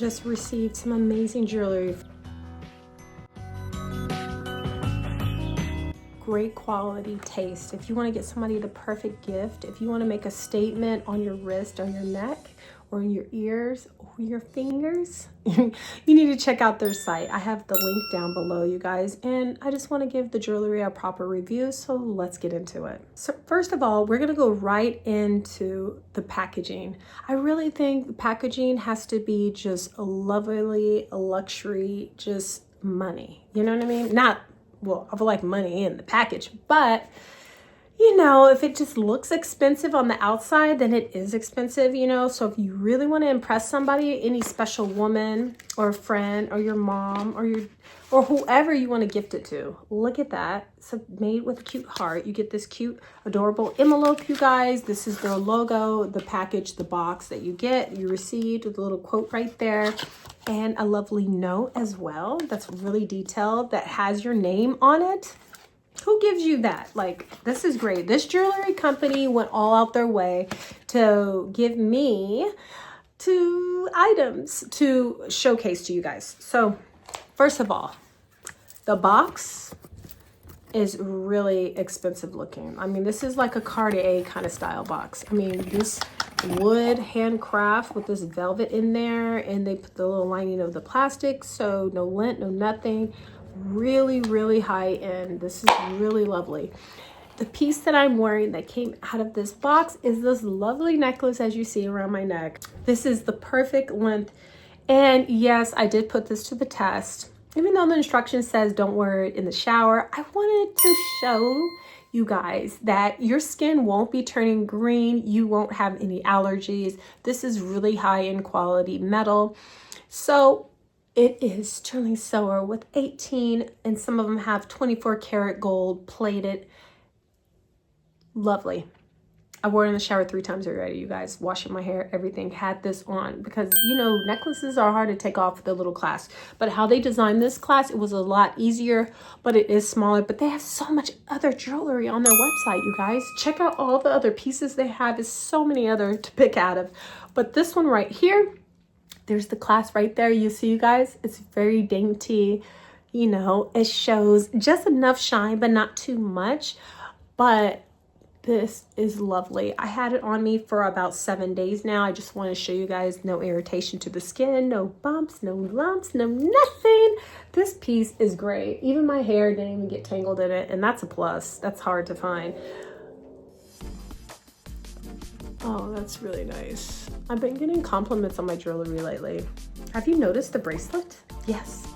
just received some amazing jewelry. Great quality taste. If you want to get somebody the perfect gift, if you want to make a statement on your wrist, on your neck, or in your ears, or your fingers, you need to check out their site. I have the link down below, you guys, and I just want to give the jewelry a proper review, so let's get into it. So first of all, we're going to go right into the packaging. I really think the packaging has to be just a lovely, a luxury, just money. You know what I mean? Not, well, I would like money in the package, but you know, if it just looks expensive on the outside, then it is expensive, you know. So if you really want to impress somebody, any special woman or friend or your mom or whoever you want to gift it to, look at that. It's made with a cute heart. You get this cute, adorable envelope, you guys. This is their logo, the package, the box that you get, you received with a little quote right there. And a lovely note as well that's really detailed that has your name on it. Who gives you that? Like, this is great. This jewelry company went all out their way to give me 2 items to showcase to you guys. So first of all, the box is really expensive looking. I mean, this is like a Cartier kind of style box. I mean, this wood handcraft with this velvet in there, and they put the little lining of the plastic, so no lint, no nothing. Really high end. This is really lovely. The piece that I'm wearing that came out of this box is this lovely necklace, as you see around my neck. This is the perfect length, and yes, I did put this to the test. Even though the instruction says don't wear it in the shower, I wanted to show you guys that your skin won't be turning green. You won't have any allergies. This is really high end quality metal. So it is sterling silver with 18, and some of them have 24 karat gold plated. Lovely. I wore it in the shower 3 times already, you guys. Washing my hair, everything. Had this on because, you know, necklaces are hard to take off with the little clasp. But how they designed this clasp, it was a lot easier, but it is smaller. But they have so much other jewelry on their website, you guys. Check out all the other pieces they have. There's so many other to pick out of. But this one right here, there's the clasp right there. You see, you guys, it's very dainty. You know, it shows just enough shine, but not too much. But this is lovely. I had it on me for about 7 days now. I just want to show you guys no irritation to the skin, no bumps, no lumps, no nothing. This piece is great. Even my hair didn't even get tangled in it, and that's a plus. That's hard to find. Oh, that's really nice. I've been getting compliments on my jewelry lately. Have you noticed the bracelet? Yes.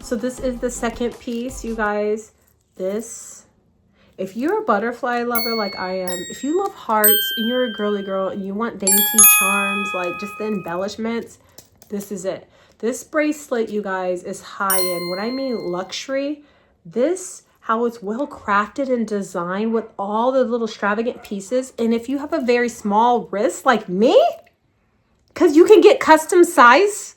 So this is the second piece, you guys. This, if you're a butterfly lover like I am, if you love hearts and you're a girly girl and you want dainty charms, like just the embellishments, this is it. This bracelet, you guys, is high end. When I mean luxury, this, how it's well crafted and designed with all the little extravagant pieces. And if you have a very small wrist like me, because you can get custom size,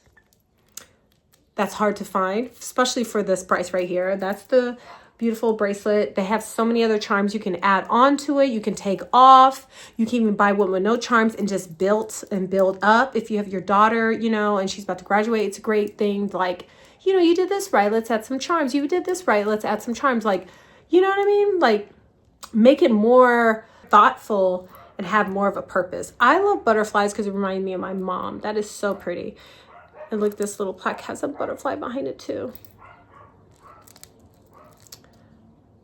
that's hard to find, especially for this price right here. That's the beautiful bracelet. They have so many other charms you can add on to it. You can take off. You can even buy one with no charms and just build up. If you have your daughter, you know, and she's about to graduate, it's a great thing. Like, you know, you did this right, let's add some charms. You did this right, let's add some charms. Like, you know what I mean? Like, make it more thoughtful and have more of a purpose. I love butterflies because it reminds me of my mom. That is so pretty. And look, this little plaque has a butterfly behind it too.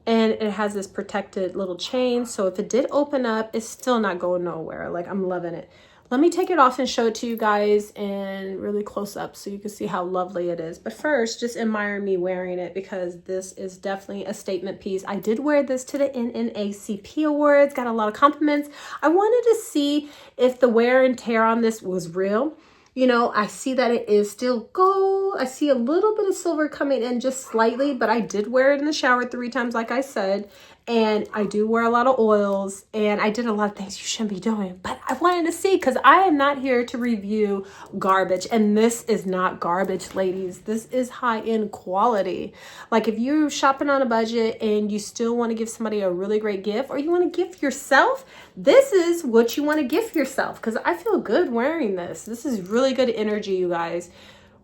And it has this protected little chain. So if it did open up, it's still not going nowhere. Like, I'm loving it. Let me take it off and show it to you guys and really close up so you can see how lovely it is. But first, just admire me wearing it because this is definitely a statement piece. I did wear this to the NNACP Awards, got a lot of compliments. I wanted to see if the wear and tear on this was real. You know, I see that it is still gold. I see a little bit of silver coming in just slightly, but I did wear it in the shower 3 times, like I said. And I do wear a lot of oils, and I did a lot of things you shouldn't be doing. But I wanted to see, because I am not here to review garbage. And this is not garbage, ladies. This is high-end quality. Like, if you're shopping on a budget and you still want to give somebody a really great gift, or you want to gift yourself, this is what you want to gift yourself. Because I feel good wearing this. This is really good energy, you guys.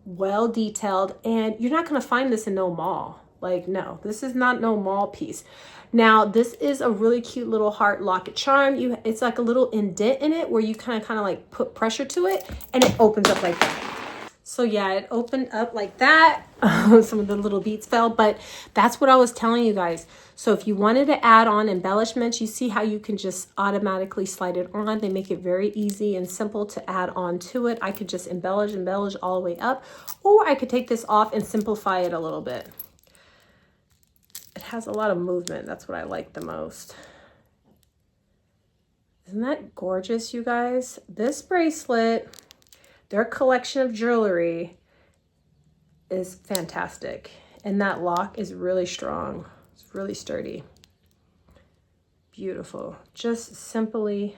well detailed, and you're not going to find this in no mall. Like, no, this is not no mall piece. Now, this is a really cute little heart locket charm. It's like a little indent in it where you kind of like put pressure to it and it opens up like that. So yeah, it opened up like that. Some of the little beads fell, but that's what I was telling you guys. So if you wanted to add on embellishments, you see how you can just automatically slide it on. They make it very easy and simple to add on to it. I could just embellish all the way up, or I could take this off and simplify it a little bit. It has a lot of movement. That's what I like the most. Isn't that gorgeous, you guys? This bracelet, their collection of jewelry is fantastic. And that lock is really strong. It's really sturdy. Beautiful. Just simply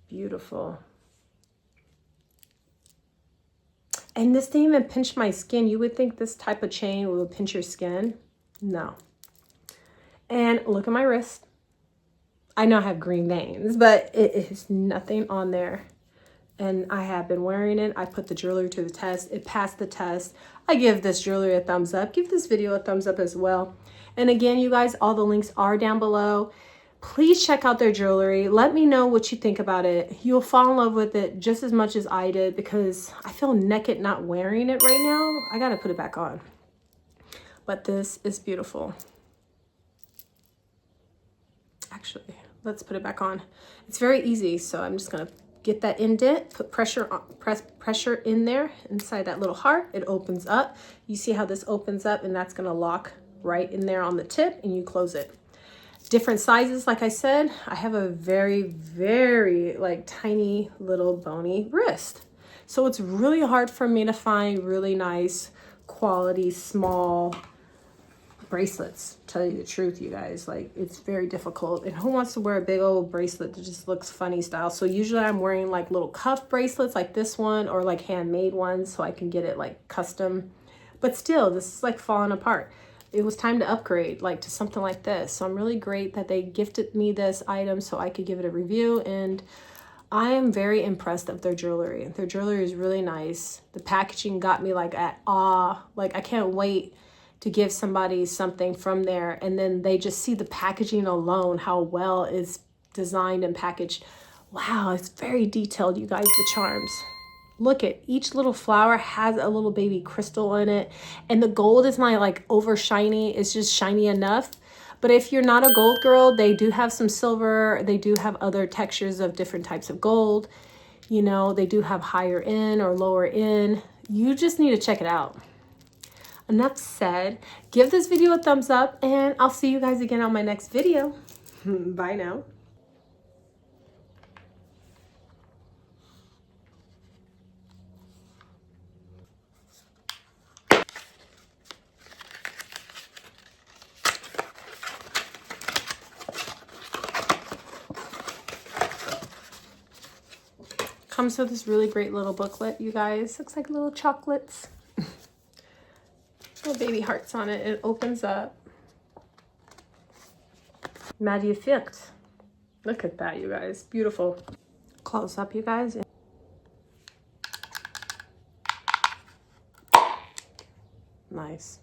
beautiful. And this didn't even pinch my skin. You would think this type of chain would pinch your skin. No. And look at my wrist. I know I have green veins, but it is nothing on there. And I have been wearing it. I put the jewelry to the test. It passed the test. I give this jewelry a thumbs up. Give this video a thumbs up as well. And again, you guys, all the links are down below. Please check out their jewelry. Let me know what you think about it. You'll fall in love with it just as much as I did, because I feel naked not wearing it right now. I got to put it back on. But this is beautiful. Actually, let's put it back on. It's very easy. So I'm just going to get that indent, put pressure on, press pressure in there inside that little heart. It opens up. You see how this opens up, and that's going to lock right in there on the tip, and you close it. Different sizes. Like I said, I have a very, very like tiny little bony wrist. So it's really hard for me to find really nice quality small bracelets, tell you the truth, you guys. Like, it's very difficult. And who wants to wear a big old bracelet that just looks funny style? So usually I'm wearing like little cuff bracelets like this one, or like handmade ones, so I can get it like custom. But still, this is like falling apart. It was time to upgrade like to something like this. So I'm really great that they gifted me this item so I could give it a review, and I am very impressed of their jewelry. Their jewelry is really nice. The packaging got me like at awe. Like, I can't wait to give somebody something from there, and then they just see the packaging alone, how well it's designed and packaged. Wow, it's very detailed, you guys, the charms. Look at each little flower has a little baby crystal in it, and the gold is not like over shiny, it's just shiny enough. But if you're not a gold girl, they do have some silver, they do have other textures of different types of gold. You know, they do have higher in or lower in. You just need to check it out. Enough said. Give this video a thumbs up, and I'll see you guys again on my next video. Bye now. Comes with this really great little booklet, you guys. Looks like little chocolates. Little baby hearts on it. It opens up. Magnifique. Look at that, you guys. Beautiful. Close up, you guys. Nice.